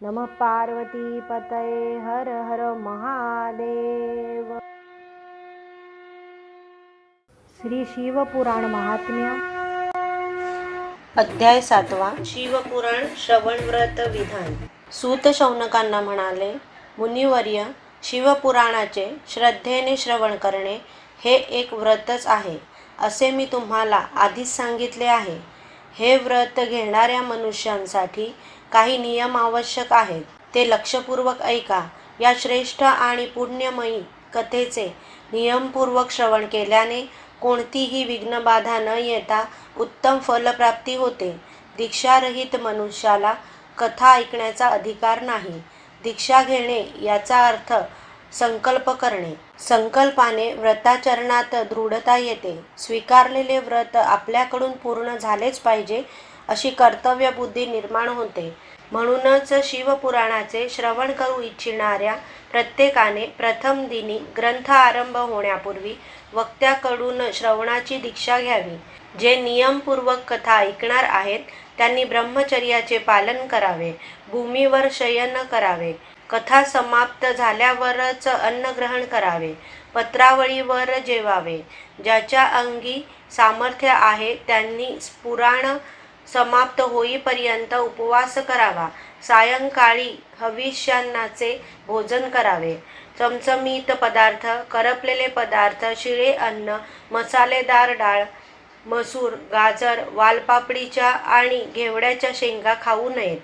नमः पार्वती पतये हर हर महादेव। श्री शिवपुराण महात्म्य अध्याय 7वा शिवपुराण श्रवण व्रत विधान। सूत शौनकांना म्हणाले, मुनिवर्य, शिवपुराणाचे श्रद्धेने श्रवण करणे हे एक व्रतच आहे, असे मी तुम्हाला आधीच सांगितले आहे. हे व्रत घेणाऱ्या मनुष्यांसाठी काही नियम आवश्यक आहेत, ते लक्षपूर्वक ऐका. या श्रेष्ठ आणि पुण्यमयी कथेचे नियमपूर्वक श्रवण केल्याने कोणतीही विघ्नबाधा न येता उत्तम फलप्राप्ती होते. दीक्षारहित मनुष्याला कथा ऐकण्याचा अधिकार नाही. दीक्षा घेणे याचा अर्थ संकल्प करणे. संकल्पाने व्रताचरणात दृढता येते. स्वीकारलेले व्रत आपल्याकडून पूर्ण झालेच पाहिजे अशी कर्तव्य बुद्धी निर्माण होते. म्हणूनच शिवपुराणाचे श्रवण करू इच्छिणाऱ्या प्रत्येकाने प्रथम दिनी ग्रंथ आरंभ होण्यापूर्वी वक्त्याकडून श्रवणाची दीक्षा घ्यावी. जे नियमपूर्वक कथा ऐकणार आहेत त्यांनी ब्रह्मचर्याचे पालन करावे. भूमीवर शयन करावे. कथा समाप्त झाल्यावरच अन्न ग्रहण करावे. पत्रावळीवर जेवावे. ज्याच्या अंगी सामर्थ्य आहे त्यांनी पुराण समाप्त होईपर्यंत उपवास करावा. सायंकाळी हविष्यान्नाचे भोजन करावे. चमचमीत पदार्थ, करपलेले पदार्थ, शिळे अन्न, मसालेदार डाळ, मसूर, गाजर, वालपापडीच्या आणि घेवड्याच्या शेंगा खाऊ नयेत.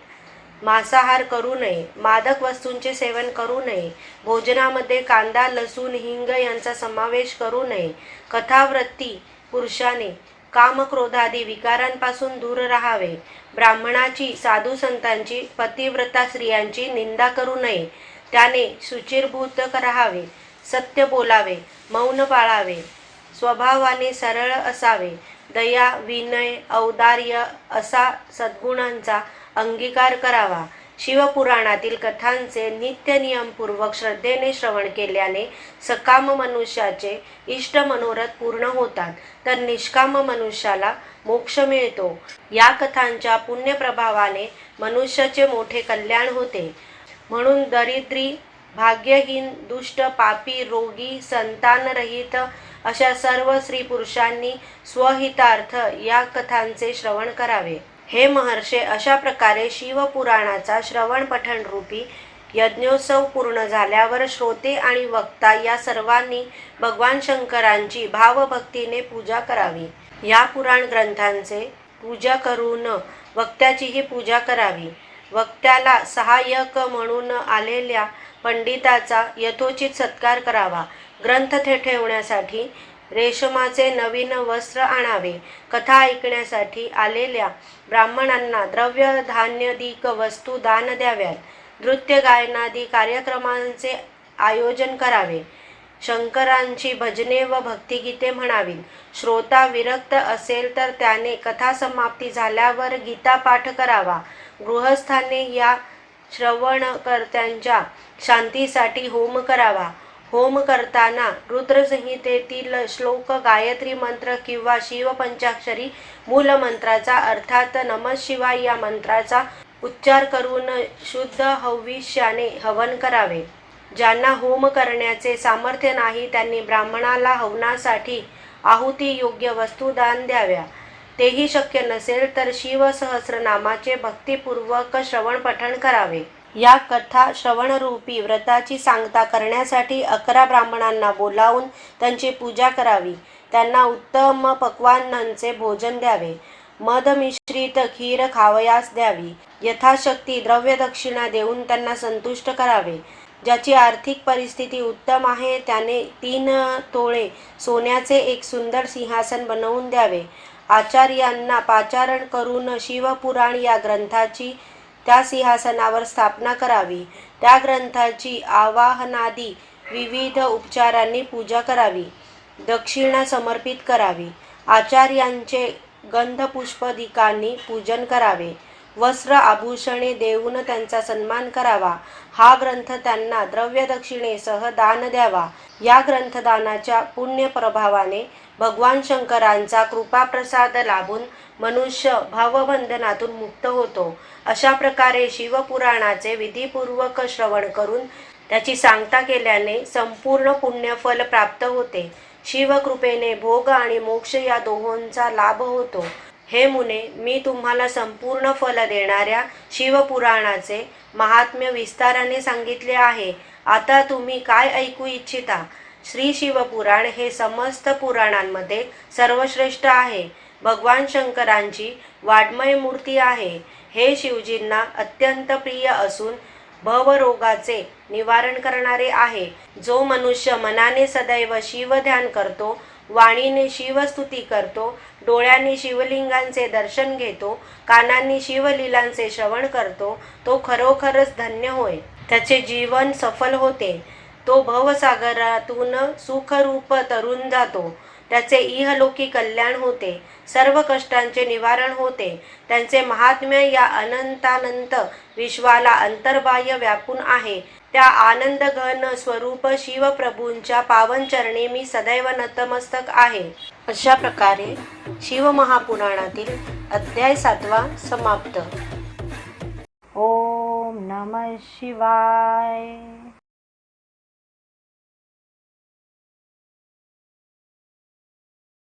मांसाहार करू नये. मादक वस्तूंचे सेवन करू नये. भोजनामध्ये कांदा, लसूण, हिंग यांचा समावेश करू नये. कथावृत्ती पुरुषाने कामक्रोधादी विकारांपासून दूर राहावे. ब्राह्मणाची, साधू संतांची, पतिव्रता स्त्रियांची निंदा करू नये. त्याने शुचिर्भूत राहावे. सत्य बोलावे. मौन पाळावे. स्वभावाने सरळ असावे. दया, विनय, औदार्य असा सद्गुणांचा अंगीकार करावा. शिवपुराणातील कथांचे नित्य नियमपूर्वक श्रद्धेने श्रवण केल्याने सकाम मनुष्याचे इष्ट मनोरथ पूर्ण होतात, तर निष्काम मनुष्याला मोक्ष मिळतो. या कथांच्या पुण्यप्रभावाने मनुष्याचे मोठे कल्याण होते. म्हणून दरिद्री, भाग्यहीन, दुष्ट, पापी, रोगी, संतानरहित अशा सर्व स्त्री पुरुषांनी स्वहितार्थ या कथांचे श्रवण करावे. हे महर्षे, अशा प्रकारे शिवपुराणाचा श्रवण पठण रूपी यज्ञोत्सव पूर्ण झाल्यावर श्रोते आणि वक्ता या सर्वांनी भगवान शंकरांची भावभक्तीने पूजा करावी. या पुराण ग्रंथांचे पूजा करून वक्त्याचीही पूजा करावी. वक्त्याला सहाय्यक म्हणून आलेल्या पंडिताचा यथोचित सत्कार करावा. ग्रंथ ठेवण्यासाठी रेशमाचे नवीन वस्त्र आणावे. कथा ऐकण्यासाठी आलेल्या ब्राह्मणांना द्रव्य धान्यादिक वस्तू दान द्याव्यात. नृत्य गायनादी कार्यक्रमांचे आयोजन करावे. शंकरांची भजने व भक्तिगीते म्हणावीत. श्रोता विरक्त असेल तर त्याने कथा समाप्ती झाल्यावर गीतापाठ करावा. गृहस्थाने या श्रवणकर्त्यांच्या शांतीसाठी होम करावा. होम करताना रुद्रसंहितेतील श्लोक, गायत्री मंत्र किंवा शिवपंचाक्षरी मूलमंत्राचा अर्थात नमः शिवाय या मंत्राचा उच्चार करून शुद्ध हविष्याने हवन करावे. ज्यांना होम करण्याचे सामर्थ्य नाही त्यांनी ब्राह्मणाला हवनासाठी आहुती योग्य वस्तू दान द्याव्या. तेही शक्य नसेल तर शिवसहस्रनामाचे भक्तिपूर्वक श्रवण पठण करावे. या कथा श्रवणरूपी व्रताची सांगता करण्यासाठी 11 ब्राह्मणांना बोलावून त्यांची पूजा करावी. त्यांना उत्तम पक्वान्नांचे भोजन द्यावे. मधमिश्रित खीर खावयास द्यावी. यथाशक्ती द्रव्य दक्षिणा देऊन त्यांना संतुष्ट करावे. ज्याची आर्थिक परिस्थिती उत्तम आहे त्याने 3 तोळे सोन्याचे एक सुंदर सिंहासन बनवून द्यावे. आचार्यांना पाचारण करून शिवपुराण या ग्रंथाची त्या सिंहासनावर स्थापना करावी. त्या ग्रंथाची आवाहनादी विविध उपचारांनी पूजा करावी. दक्षिणा समर्पित करावी. आचार्यांचे गंधपुष्पदिकांनी पूजन करावे. वस्त्र आभूषणे देऊन त्यांचा सन्मान करावा. हा ग्रंथ त्यांना द्रव्य दक्षिणेसह दान द्यावा. या ग्रंथदानाच्या पुण्यप्रभावाने भगवान शंकरांचा कृपाप्रसाद लाभून मनुष्य भावबंधनातून मुक्त होतो. अशा प्रकारे शिवपुराणाचे विधिपूर्वक श्रवण करून त्याची सांगता केल्याने संपूर्ण पुण्यफल प्राप्त होते. शिवकृपेने भोग आणि मोक्ष या दोहोंचा लाभ होतो. हे मुने, मी तुम्हाला संपूर्ण फल देणाऱ्या शिवपुराणाचे महात्म्य विस्ताराने सांगितले आहे. आता तुम्ही काय ऐकू इच्छिता? श्री शिवपुराण हे समस्त पुराणांमध्ये सर्वश्रेष्ठ आहे. भगवान शंकरांची वाङ्मय मूर्ती आहे. हे शिवजींना अत्यंत प्रिय असून भवरोगाचे निवारण करणारे आहे. जो मनुष्य मनाने सदैव शिवध्यान करतो, वाणीने शिवस्तुती करतो, डोळ्यांनी शिवलिंगांचे दर्शन घेतो, कानांनी शिवलीलांचे श्रवण करतो, तो खरोखरच धन्य होय. त्याचे जीवन सफल होते. तो भवसागरातून सुखरूप तरून जातो. त्याचे इहलोकी कल्याण होते. सर्व कष्टांचे निवारण होते. त्यांचे महात्म्य या अनंतानंत विश्वाला अंतर्बाह्य व्यापून आहे. त्या आनंदघन स्वरूप शिवप्रभूंच्या पावनचरणी मी सदैव नतमस्तक आहे. अशा प्रकारे शिवमहापुराणातील अध्याय 7 समाप्त. ओम नमः शिवाय.